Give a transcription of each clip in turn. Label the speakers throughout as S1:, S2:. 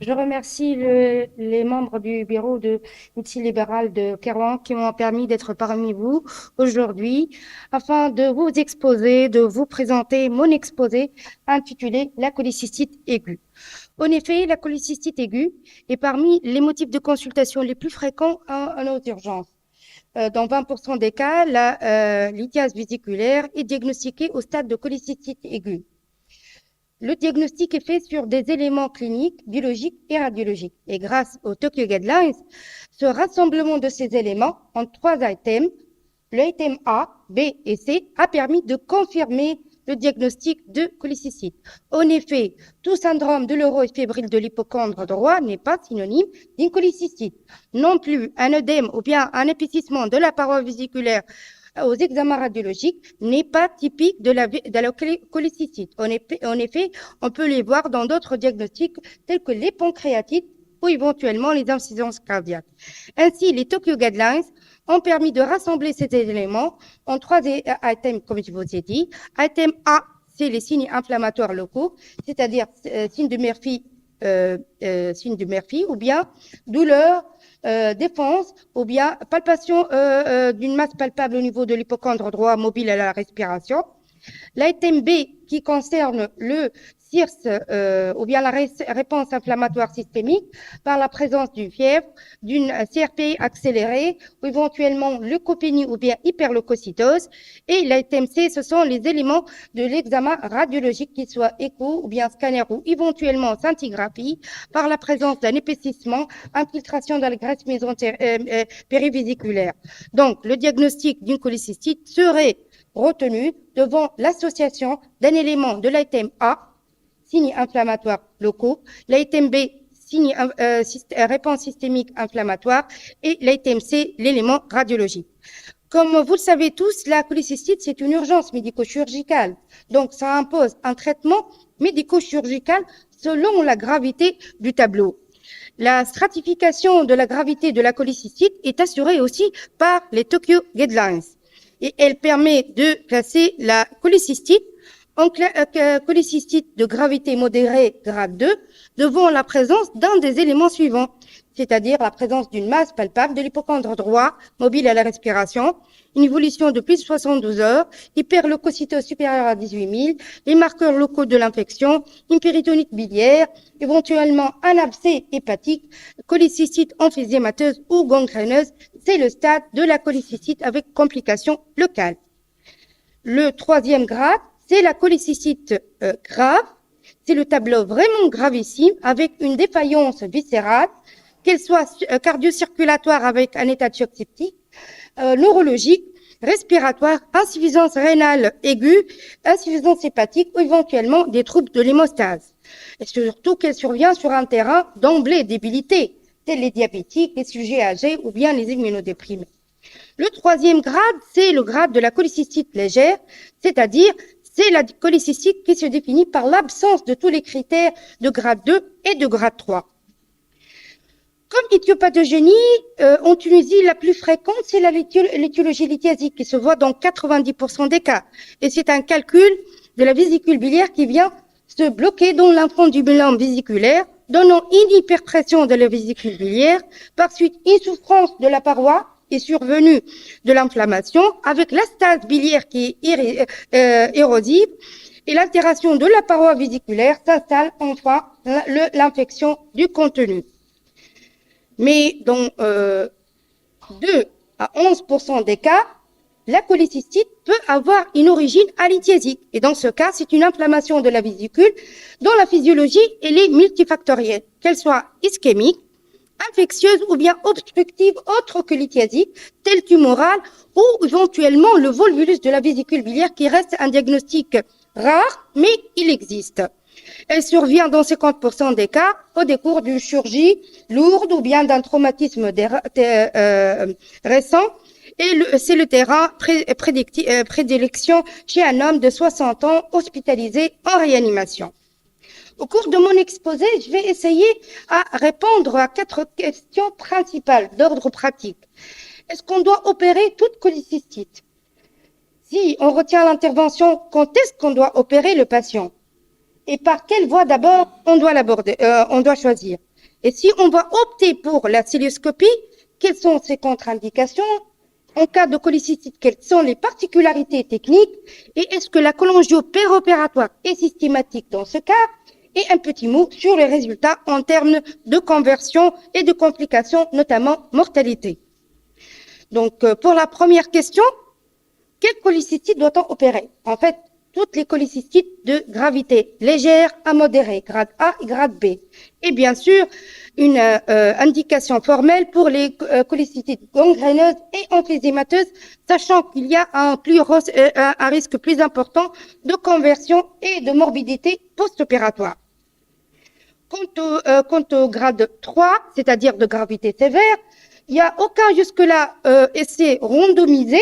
S1: Je remercie les membres du bureau de médecine libérale de Kerouan qui m'ont permis d'être parmi vous aujourd'hui afin de vous exposer, de vous présenter mon exposé intitulé La cholécystite aiguë. En effet, la cholécystite aiguë est parmi les motifs de consultation les plus fréquents en aux urgences. Dans 20% des cas, la lithiase vésiculaire est diagnostiquée au stade de cholécystite aiguë. Le diagnostic est fait sur des éléments cliniques, biologiques et radiologiques. Et grâce aux Tokyo Guidelines, ce rassemblement de ces éléments en 3 items, le item A, B et C, a permis de confirmer le diagnostic de cholécystite. En effet, tout syndrome douloureux et fébrile de l'hypocondre droit n'est pas synonyme d'une cholécystite. Non plus un œdème ou bien un épaississement de la paroi vésiculaire aux examens radiologiques n'est pas typique de la cholécystite. En effet, on peut les voir dans d'autres diagnostics tels que les pancréatites ou éventuellement les insuffisances cardiaques. Ainsi, les Tokyo Guidelines ont permis de rassembler ces éléments en 3 items, comme je vous ai dit. Item A, c'est les signes inflammatoires locaux, c'est-à-dire signe de Murphy, ou bien douleur, défense, ou bien palpation d'une masse palpable au niveau de l'hypocondre droit mobile à la respiration. L'item B qui concerne le CIRS ou bien la réponse inflammatoire systémique par la présence d'une fièvre, d'une CRP accélérée ou éventuellement leucopénie ou bien hyperleucocytose. Et l'item C, ce sont les éléments de l'examen radiologique, qu'il soit écho ou bien scanner ou éventuellement scintigraphie par la présence d'un épaississement, infiltration dans la graisse périvésiculaire. Donc, le diagnostic d'une cholécystite serait retenu devant l'association d'un élément de l'item A, signes inflammatoires locaux, l'item B, réponse systémique inflammatoire, et l'item C, l'élément radiologique. Comme vous le savez tous, la cholécystite, c'est une urgence médico-chirurgicale. Donc, ça impose un traitement médico-chirurgical selon la gravité du tableau. La stratification de la gravité de la cholécystite est assurée aussi par les Tokyo Guidelines et elle permet de classer la cholécystite en cholécystite de gravité modérée grade 2 devant la présence d'un des éléments suivants, c'est-à-dire la présence d'une masse palpable de l'hypocondre droit mobile à la respiration, une évolution de plus de 72 heures, hyperleucocytose supérieure à 18 000, les marqueurs locaux de l'infection, une péritonite biliaire, éventuellement un abcès hépatique, cholécystite emphysémateuse ou gangréneuse. C'est le stade de la cholécystite avec complications locales. Le 3e grade, c'est la cholécystite grave. C'est le tableau vraiment gravissime avec une défaillance viscérale, qu'elle soit cardio-circulatoire avec un état de choc septique, neurologique, respiratoire, insuffisance rénale aiguë, insuffisance hépatique ou éventuellement des troubles de l'hémostase. Et surtout qu'elle survient sur un terrain d'emblée débilité, tels les diabétiques, les sujets âgés ou bien les immunodéprimés. Le 3e grade, c'est le grade de la cholécystite légère, c'est-à-dire c'est la cholécystite qui se définit par l'absence de tous les critères de grade 2 et de grade 3. Comme éthiopathogénie, en Tunisie, la plus fréquente, c'est l'étiologie lithiasique qui se voit dans 90% des cas. Et c'est un calcul de la vésicule biliaire qui vient se bloquer dans l'infundibulum vésiculaire, donnant une hyperpression de la vésicule biliaire, par suite une souffrance de la paroi est survenue de l'inflammation, avec la stase biliaire qui est érosive, et l'altération de la paroi vésiculaire s'installe enfin l'infection du contenu. Mais dans 2 à 11% des cas, la cholécystite peut avoir une origine alithiasique. Et dans ce cas, c'est une inflammation de la vésicule dont la physiologie elle est multifactorielle, qu'elle soit ischémique, infectieuse ou bien obstructive autre que lithiasique, telle tumorale ou éventuellement le volvulus de la vésicule biliaire qui reste un diagnostic rare, mais il existe. Elle survient dans 50% des cas au décours d'une chirurgie lourde ou bien d'un traumatisme récent. Et c'est le terrain prédilection chez un homme de 60 ans hospitalisé en réanimation. Au cours de mon exposé, je vais essayer à répondre à 4 questions principales d'ordre pratique. Est-ce qu'on doit opérer toute cholécystite? Si on retient l'intervention, quand est-ce qu'on doit opérer le patient? Et par quelle voie d'abord on doit choisir? Et si on va opter pour la cilioscopie, quelles sont ses contre-indications? En cas de cholécystite, quelles sont les particularités techniques? Et est-ce que la cholangio péropératoire est systématique dans ce cas? Et un petit mot sur les résultats en termes de conversion et de complications, notamment mortalité. Donc, pour la première question, quelle cholécystite doit-on opérer? En fait, toutes les cholécystites de gravité légère à modérée, grade A et grade B. Et bien sûr, une indication formelle pour les cholécystites gangréneuses et emphysémateuses, sachant qu'il y a un risque plus important de conversion et de morbidité post-opératoire. Quant au grade 3, c'est-à-dire de gravité sévère, il n'y a aucun jusque-là essai randomisé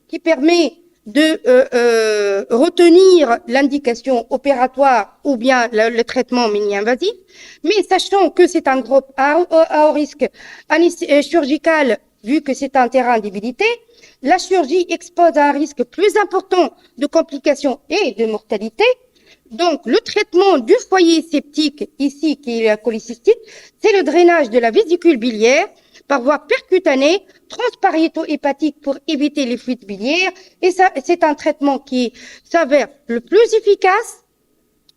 S1: qui permet de retenir l'indication opératoire ou bien le traitement mini-invasif, mais sachant que c'est un groupe à haut risque chirurgical, vu que c'est un terrain d'habilité, la chirurgie expose à un risque plus important de complications et de mortalité. Donc, le traitement du foyer septique, ici, qui est la cholécystite, c'est le drainage de la vésicule biliaire par voie percutanée, transpariéto-hépatique pour éviter les fuites biliaires. Et ça, c'est un traitement qui s'avère le plus efficace,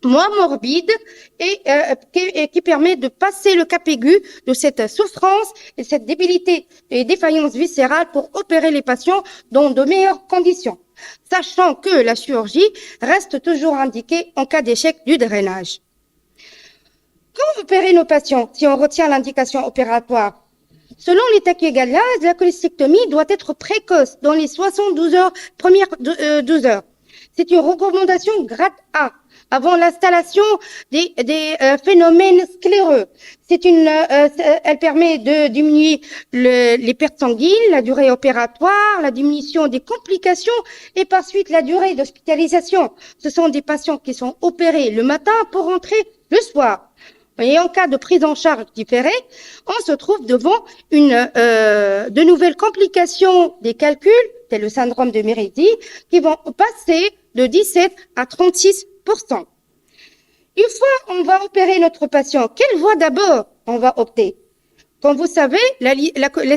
S1: moins morbide et qui permet de passer le cap aigu de cette souffrance et cette débilité et défaillance viscérale pour opérer les patients dans de meilleures conditions, sachant que la chirurgie reste toujours indiquée en cas d'échec du drainage. Quand opérer nos patients, si on retient l'indication opératoire, selon les Tokyo Guidelines, la cholécystectomie doit être précoce dans les 72 heures, premières 12 heures. C'est une recommandation grade A, avant l'installation des phénomènes scléreux. Elle permet de diminuer les pertes sanguines, la durée opératoire, la diminution des complications et par suite la durée d'hospitalisation. Ce sont des patients qui sont opérés le matin pour rentrer le soir. Et en cas de prise en charge différée, on se trouve devant de nouvelles complications des calculs, tel le syndrome de Méridie, qui vont passer de 17 à 36%. Une fois on va opérer notre patient, quelle voie d'abord on va opter? Comme vous savez, la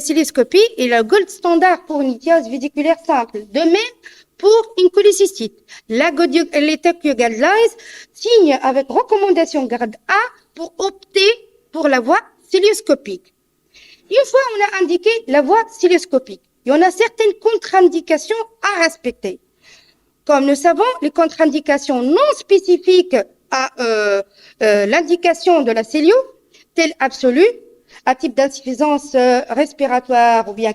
S1: cilioscopie est le gold standard pour une lithiase vésiculaire simple. De même pour une cholécystite. Les Tokyo Guidelines signent avec recommandation grade A pour opter pour la voie cilioscopique. Une fois on a indiqué la voie cilioscopique, il y en a certaines contre-indications à respecter. Comme nous savons, les contre-indications non spécifiques à l'indication de la célio, telle absolue, à type d'insuffisance respiratoire ou bien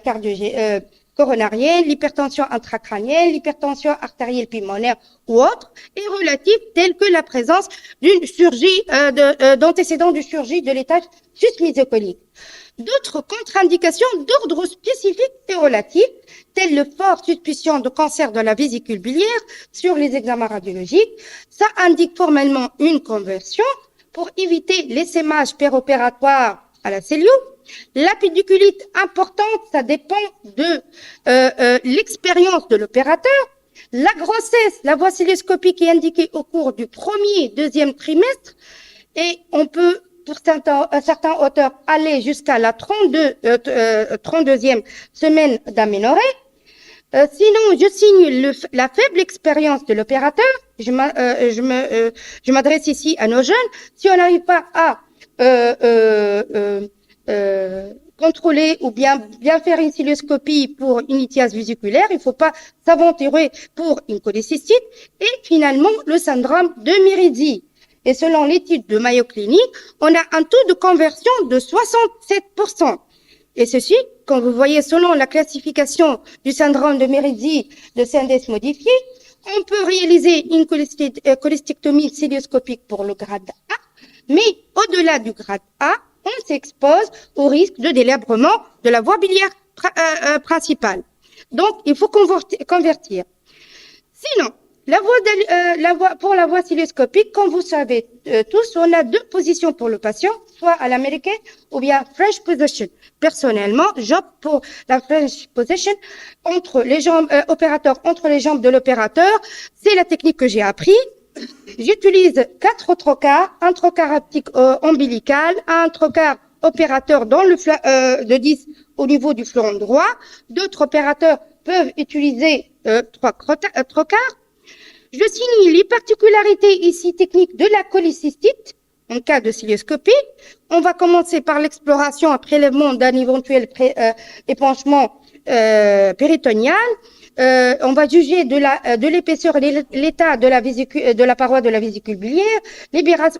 S1: coronarienne, l'hypertension intracrânienne, l'hypertension artérielle pulmonaire ou autre, et relative telle que la présence d'une chirurgie, d'antécédents de chirurgie de l'étage susmésocolique. D'autres contre-indications d'ordre spécifique et relatif, telles le fort suspicion de cancer de la vésicule biliaire sur les examens radiologiques, ça indique formellement une conversion pour éviter l'essaimage péropératoire à la cellule. La pédiculite importante, ça dépend de l'expérience de l'opérateur. La grossesse, la voie cilioscopique est indiquée au cours du premier, deuxième trimestre et on peut, pour certains auteurs, aller jusqu'à la 32e semaine d'aménorrhée. Sinon, je signe la faible expérience de l'opérateur. Je m'adresse ici à nos jeunes. Si on n'arrive pas à contrôler ou bien faire une cilioscopie pour une lithiase vésiculaire, il ne faut pas s'aventurer pour une cholécystite. Et finalement, le syndrome de Méridie. Et selon l'étude de Mayo Clinic, on a un taux de conversion de 67%. Et ceci, quand vous voyez selon la classification du syndrome de Méridie de CNDS modifié, on peut réaliser une cholécystectomie cilioscopique pour le grade A, mais au-delà du grade A, on s'expose au risque de délabrement de la voie biliaire principale. Donc, il faut convertir. Sinon, pour la voie cilioscopique, comme vous savez tous, on a deux positions pour le patient, soit à l'américaine ou bien French position. Personnellement, j'opte pour la French position entre les jambes entre les jambes de l'opérateur. C'est la technique que j'ai appris. J'utilise 4 trocars, un trocar optique ombilical, un trocar opérateur dans de 10 au niveau du flanc droit. D'autres opérateurs peuvent utiliser 3 trocars. Je signe les particularités ici techniques de la cholécystite en cas de cilioscopie. On va commencer par l'exploration et prélèvement d'un éventuel épanchement péritonéal. On va juger de l'épaisseur et l'état de la paroi de la vésicule biliaire.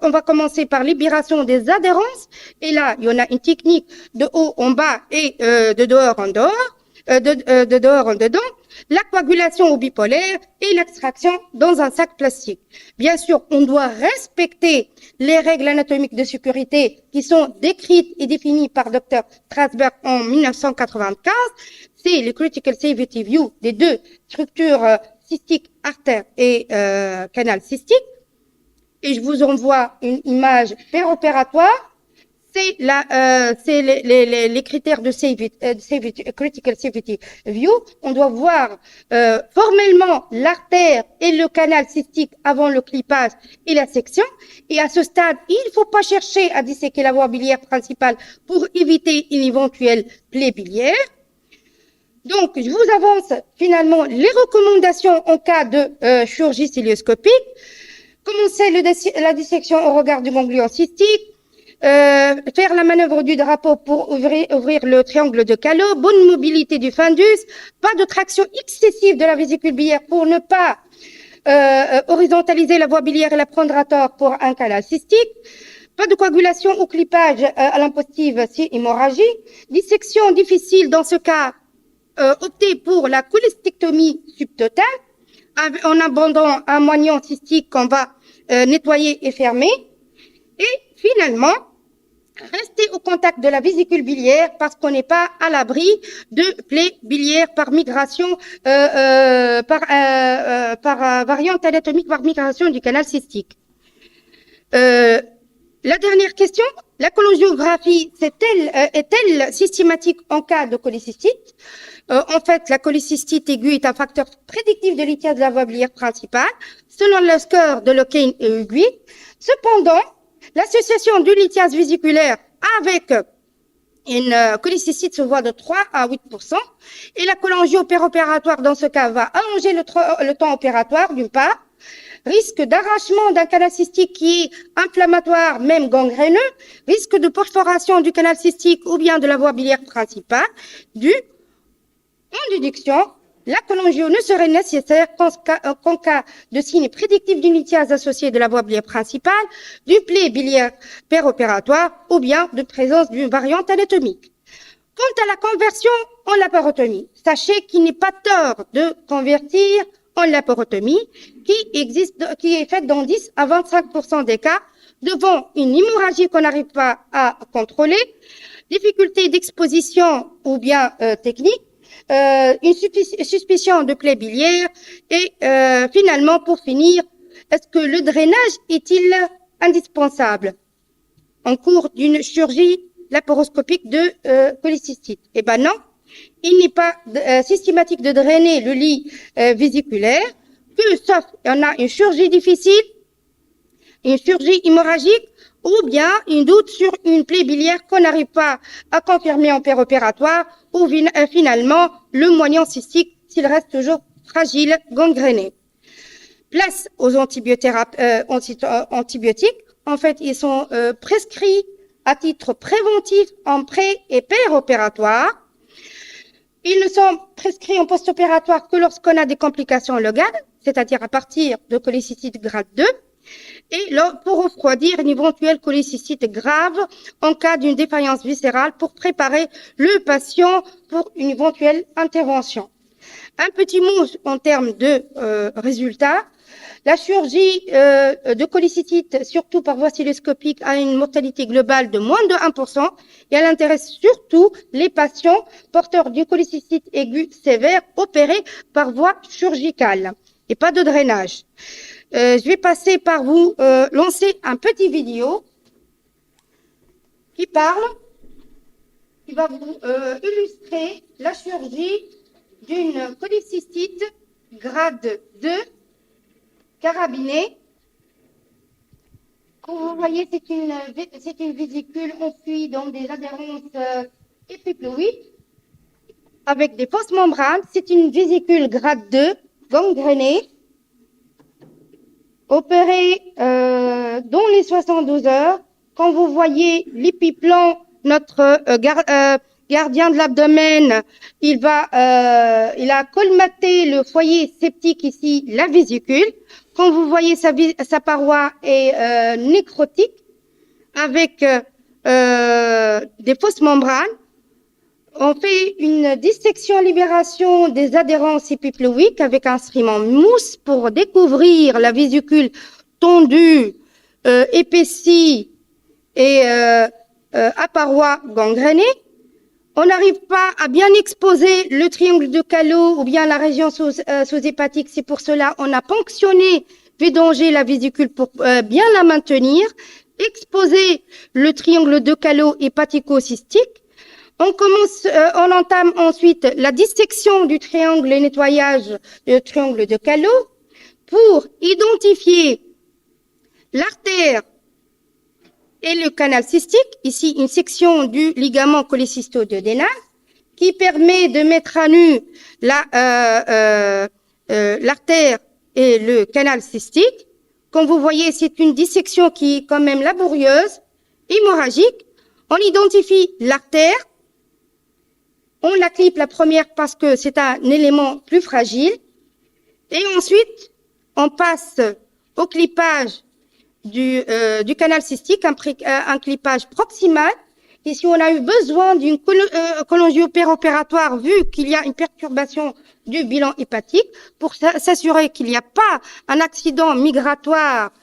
S1: On va commencer par libération des adhérences. Et là, il y en a une technique de haut en bas et de dehors en dehors. De dehors en dedans, la coagulation au bipolaire et l'extraction dans un sac plastique. Bien sûr, on doit respecter les règles anatomiques de sécurité qui sont décrites et définies par Dr. Strasberg en 1995. C'est le Critical Safety View des deux structures cystiques, artère et canal cystique. Et je vous envoie une image préopératoire. C'est les critères de Critical Safety View. On doit voir formellement l'artère et le canal cystique avant le clipage et la section. Et à ce stade, il ne faut pas chercher à disséquer la voie biliaire principale pour éviter une éventuelle plaie biliaire. Donc, je vous avance finalement les recommandations en cas de chirurgie cilioscopique. Commencer la dissection au regard du ganglion cystique. Faire la manœuvre du drapeau pour ouvrir le triangle de Callot, bonne mobilité du fundus, pas de traction excessive de la vésicule biliaire pour ne pas horizontaliser la voie biliaire et la prendre à tort pour un canal cystique, pas de coagulation ou clipage à l'impostive si hémorragie, dissection difficile dans ce cas, opter pour la cholestectomie subtotale en abandonnant un moignon cystique qu'on va nettoyer et fermer. Et finalement, rester au contact de la vésicule biliaire parce qu'on n'est pas à l'abri de plaies biliaires par migration, par variante anatomique par migration du canal cystique. La dernière question, la cholangiographie est-elle systématique en cas de cholécystite? En fait, la cholécystite aiguë est un facteur prédictif de lithiase de la voie biliaire principale, selon le score de Locane et Hugui. Cependant, l'association du lithiase vésiculaire avec une cholécystite se voit de 3 à 8%, et la cholangio péropératoire dans ce cas va allonger le temps opératoire d'une part, risque d'arrachement d'un canal cystique qui est inflammatoire, même gangréneux, risque de perforation du canal cystique ou bien de la voie biliaire principale, en déduction, la cholangio ne serait nécessaire qu'en cas de signes prédictifs d'une lithiase associée de la voie biliaire principale, d'une plaie biliaire péropératoire ou bien de présence d'une variante anatomique. Quant à la conversion en laparotomie, sachez qu'il n'est pas tort de convertir en laparotomie qui est faite dans 10 à 25% des cas devant une hémorragie qu'on n'arrive pas à contrôler, difficulté d'exposition ou bien technique, une suspicion de plaie biliaire et finalement, pour finir, est-ce que le drainage est-il indispensable en cours d'une chirurgie laparoscopique de cholécystite? Eh ben non, il n'est pas systématique de drainer le lit vésiculaire, que sauf il y en a une chirurgie difficile, une chirurgie hémorragique, ou bien un doute sur une plaie biliaire qu'on n'arrive pas à confirmer en péropératoire, ou finalement le moignon cystique s'il reste toujours fragile, gangréné. Place aux antibiotiques. En fait, ils sont prescrits à titre préventif en pré- et péropératoire. Ils ne sont prescrits en post-opératoire que lorsqu'on a des complications locales, c'est-à-dire à partir de cholécystite grade 2. Et là, pour refroidir une éventuelle cholécystite grave en cas d'une défaillance viscérale pour préparer le patient pour une éventuelle intervention. Un petit mot en termes de résultats. La chirurgie de cholécystite, surtout par voie cilioscopique, a une mortalité globale de moins de 1% et elle intéresse surtout les patients porteurs d'une cholécystite aiguë sévère opérés par voie chirurgicale et pas de drainage. Je vais passer par vous lancer un petit vidéo qui va vous illustrer la chirurgie d'une cholécystite grade 2 carabinée Comme vous voyez, c'est une vésicule enfouie dans des adhérences épiploïdes avec des fausses membranes. C'est une vésicule grade 2, gangrénée, opérée dans les 72 heures. Quand vous voyez l'épiplan, notre gardien de l'abdomen, il a colmaté le foyer septique ici, la vésicule. Quand vous voyez sa paroi est nécrotique avec des fausses membranes, on fait une dissection-libération des adhérences épiploïques avec un instrument mousse pour découvrir la vésicule tendue, épaissie et à paroi gangrénée. On n'arrive pas à bien exposer le triangle de Callot ou bien la région sous-hépatique. C'est pour cela qu'on a ponctionné, vidangé la vésicule pour bien la maintenir, exposer le triangle de Callot hépatico-cystique. On entame ensuite la dissection du triangle et nettoyage du triangle de Callot pour identifier l'artère et le canal cystique. Ici, une section du ligament cholécysto-duodénal qui permet de mettre à nu l'artère et le canal cystique. Comme vous voyez, c'est une dissection qui est quand même laborieuse, hémorragique. On identifie l'artère. On la clip la première parce que c'est un élément plus fragile. Et ensuite, on passe au clipage du canal cystique, un clipage proximal. Ici, on a eu besoin d'une cholangio péropératoire vu qu'il y a une perturbation du bilan hépatique pour s'assurer qu'il n'y a pas un accident migratoire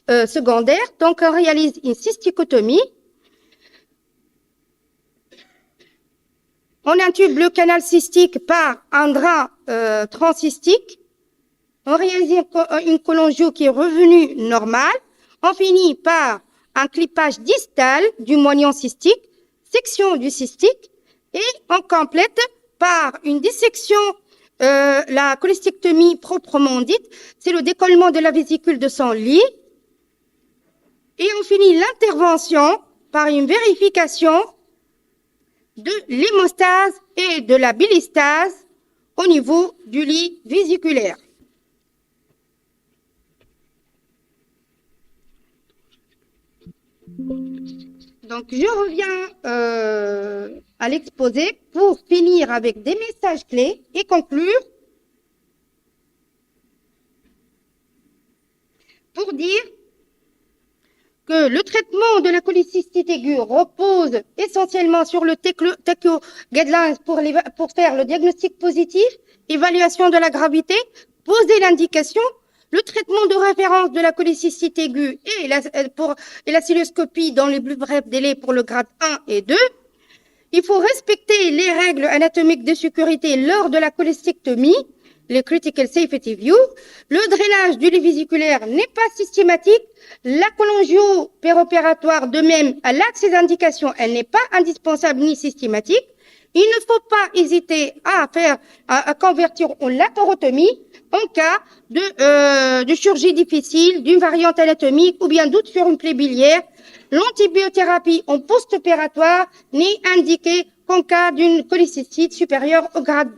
S1: secondaire. Donc, on réalise une cysticotomie. On intube le canal cystique par un drain transcystique. On réalise une cholangio qui est revenue normale. On finit par un clipage distal du moignon cystique, section du cystique, et on complète par une dissection, la cholestectomie proprement dite. C'est le décollement de la vésicule de son lit. Et on finit l'intervention par une vérification de l'hémostase et de la bilistase au niveau du lit vésiculaire. Donc, je reviens à l'exposé pour finir avec des messages clés et conclure. Pour dire que le traitement de la cholécystite aiguë repose essentiellement sur le TECO Guidelines pour faire le diagnostic positif, évaluation de la gravité, poser l'indication, le traitement de référence de la cholécystite aiguë et la cystoscopie dans les plus brefs délais pour le grade 1 et 2. Il faut respecter les règles anatomiques de sécurité lors de la cholestectomie, les Critical Safety View. Le drainage du lit vésiculaire n'est pas systématique. La cholangio péropératoire, de même, elle a ses indications, elle n'est pas indispensable ni systématique. Il ne faut pas hésiter à convertir en laporotomie en cas de chirurgie difficile, d'une variante anatomique ou bien doute sur une plaie biliaire. L'antibiothérapie en post-opératoire n'est indiquée qu'en cas d'une cholécystite supérieure au grade